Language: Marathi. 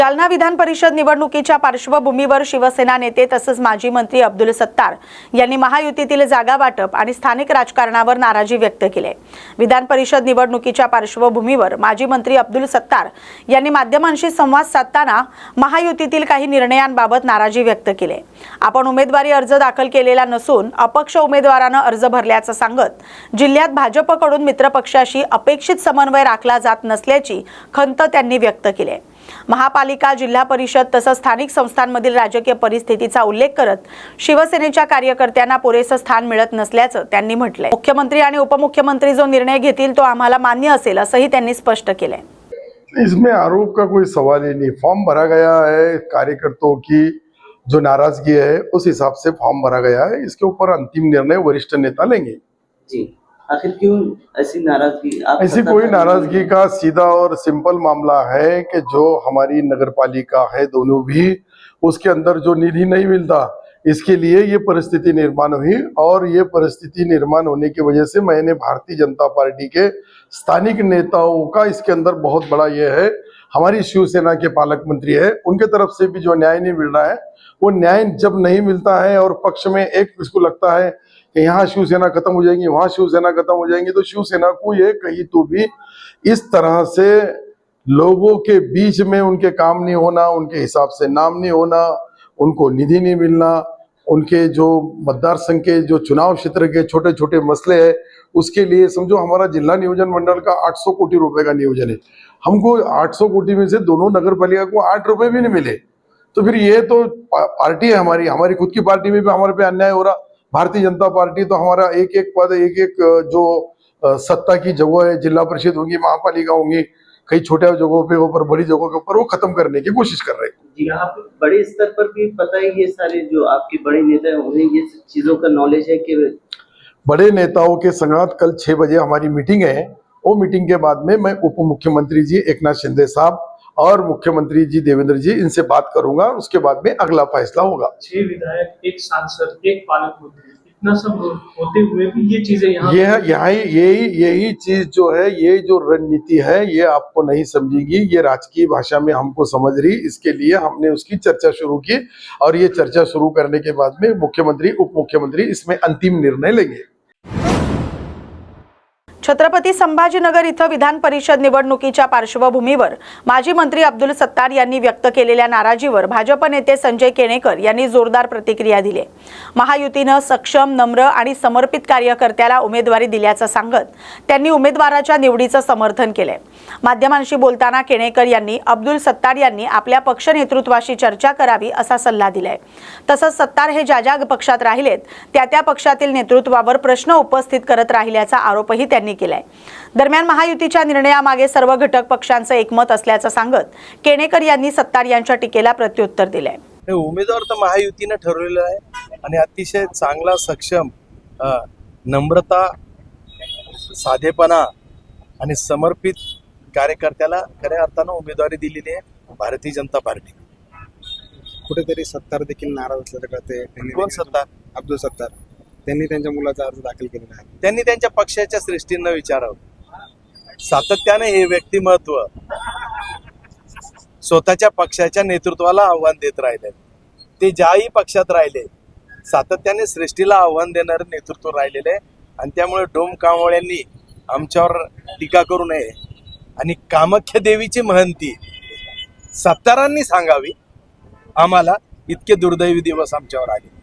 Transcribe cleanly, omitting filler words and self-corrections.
जालना विधान परिषद निवडणुकीच्या पार्श्वभूमीवर शिवसेना नेते तसंच माजी मंत्री अब्दुल सत्तार यांनी महायुतीतील जागा वाटप आणि स्थानिक राजकारणावर नाराजी व्यक्त केली। विधान परिषद निवडणुकीच्या पार्श्वभूमीवर माजी मंत्री अब्दुल सत्तार यांनी माध्यमांशी संवाद साधताना महायुतीतील काही निर्णयांबाबत नाराजी व्यक्त केली। आपण उमेदवारी अर्ज दाखल केलेला नसून अपक्ष उमेदवाराने अर्ज भरल्याचं सांगत जिल्ह्यात भाजपकडून मित्रपक्षाशी अपेक्षित समन्वय राखला जात नसल्याची खंत त्यांनी व्यक्त केली। महापालिका, जिल्हा परिषद तसंच स्थानिक संस्थांमधील राजकीय परिस्थितीचा उल्लेख करत शिवसेनेच्या कार्यकर्त्यांना पुरेसं स्थान मिळत नसल्याचं त्यांनी म्हटलंय। मुख्यमंत्री आणि उपमुख्यमंत्री जो निर्णय घेतील तो आम्हाला मान्य असेल असंही त्यांनी स्पष्ट केलंय। इसमें आरोप का कोई सवाल ही नहीं। फॉर्म भरा गया है, कार्यकर्ताओं की जो नाराजगी है उस हिसाब से फॉर्म भरा गया है। इसके ऊपर अंतिम निर्णय वरिष्ठ नेता लेंगे। जी, आखिर क्यों ऐसी नाराजगी? ऐसी कोई नाराजगी का सीधा और सिंपल मामला है कि जो हमारी नगर पालिका है दोनों भी, उसके अंदर जो निधि नहीं मिलता, इसके लिए ये परिस्थिति निर्माण हुई। और ये परिस्थिति निर्माण होने की वजह से मैंने भारतीय जनता पार्टी के स्थानिक नेताओं का इसके अंदर बहुत बड़ा ये है। हमारी शिवसेना के पालक मंत्री है, उनके तरफ से भी जो न्याय नहीं मिल रहा है, वो न्याय जब नहीं मिलता है और पक्ष में एक इसको लगता है कि यहाँ शिवसेना खत्म हो जाएगी, वहां शिवसेना खत्म हो जाएंगी, तो शिवसेना को ये कहीं तो भी इस तरह से लोगों के बीच में उनके काम नहीं होना, उनके हिसाब से नाम नहीं होना, उनको निधि नहीं मिलना, उनके जो मतदार संघ के जो चुनाव क्षेत्र के छोटे छोटे मसले हैं उसके लिए समझो हमारा जिला नियोजन मंडल का 800 कोटी रुपए का नियोजन है। हमको 800 कोटी में से दोनों नगर पालिका को 8 रुपए भी नहीं मिले। तो फिर ये तो पार्टी है हमारी खुद की पार्टी में भी हमारे पे अन्याय हो रहा। भारतीय जनता पार्टी तो हमारा एक एक पद, एक एक जो सत्ता की जगह है, जिला परिषद होंगी, महापालिका होंगी, कई छोटे जगहों पे ऊपर, बड़ी जगहों के ऊपर वो खत्म करने की कोशिश कर रहे हैं। जी, आप बड़े स्तर पर भी पता है, ये सारे जो आपके बड़े नेता हैं उन्हें ये चीजों का नॉलेज है कि बड़े नेताओं के संगात कल 6 बजे हमारी मीटिंग है। वो मीटिंग के बाद में मैं उप मुख्यमंत्री जी एकनाथ शिंदे साहब और मुख्यमंत्री जी देवेंद्र जी इनसे बात करूंगा। उसके बाद में अगला फैसला होगा। 6 विधायक, एक सांसद, एक पालक मंत्री, इतना सब होते हुए भी ये चीजें यही चीज जो है, ये जो रणनीति है, ये आपको नहीं समझेगी, ये राजकीय भाषा में हमको समझ रही। इसके लिए हमने उसकी चर्चा शुरू की और ये चर्चा शुरू करने के बाद में मुख्यमंत्री, उप मुख्यमंत्री इसमें अंतिम निर्णय लेंगे। छत्रपती संभाजीनगर इथं विधान परिषद निवडणुकीच्या पार्श्वभूमीवर माजी मंत्री अब्दुल सत्तार यांनी व्यक्त केलेल्या नाराजीवर भाजप नेते संजय केणेकर यांनी जोरदार प्रतिक्रिया दिली। महायुतीने सक्षम, नम्र आणि समर्पित कार्यकर्त्याला उमेदवारी दिल्याचं सांगत त्यांनी उमेदवाराच्या निवडीचं समर्थन केले। माध्यमांशी बोलताना केणेकर यांनी अब्दुल सत्तार यांनी आपल्या पक्ष नेतृत्वाशी चर्चा करावी असा सल्ला दिलाय। तसंच सत्तार हे ज्या पक्षात राहिलेत त्या पक्षातील नेतृत्वावर प्रश्न उपस्थित करत राहिल्याचा आरोपही त्यांनी केलाय। दरम्यान महायुतीच्या निर्णयामागे सर्व घटक पक्षांचं एकमत असल्याचं सांगत केणेकर यांनी सत्तार यांच्या टीकेला प्रत्युत्तर दिलंय। उमेदवार तर महायुतीने ठरवलेला आहे आणि अतिशय चांगला, सक्षम, नम्रता, साधेपणा आणि समर्पित कार्यकर्त्याला खऱ्या अर्थानं उमेदवारी दिलेली आहे भारतीय जनता पार्टी। कुठेतरी सत्तार देखील नाराज असल्याचं कळते। कोण सत्तार? अब्दुल सत्तार। त्यांनी त्यांच्या मुलाचा अर्ज दाखल केलेला आहे। त्यांनी त्यांच्या पक्षाच्या श्रेष्ठींना विचारावं। सातत्याने हे व्यक्तिमत्व स्वतःच्या पक्षाच्या नेतृत्वाला आव्हान देत राहिले। ते ज्याही पक्षात राहिले सातत्याने श्रेष्ठीला आव्हान देणारे नेतृत्व राहिलेले आहे आणि त्यामुळे डोम कांवळ्यांनी आमच्यावर टीका करू नये आणि कामाख्या देवीची महंती सत्तारांनी सांगावी। आम्हाला इतके दुर्दैवी दिवस आमच्यावर आले।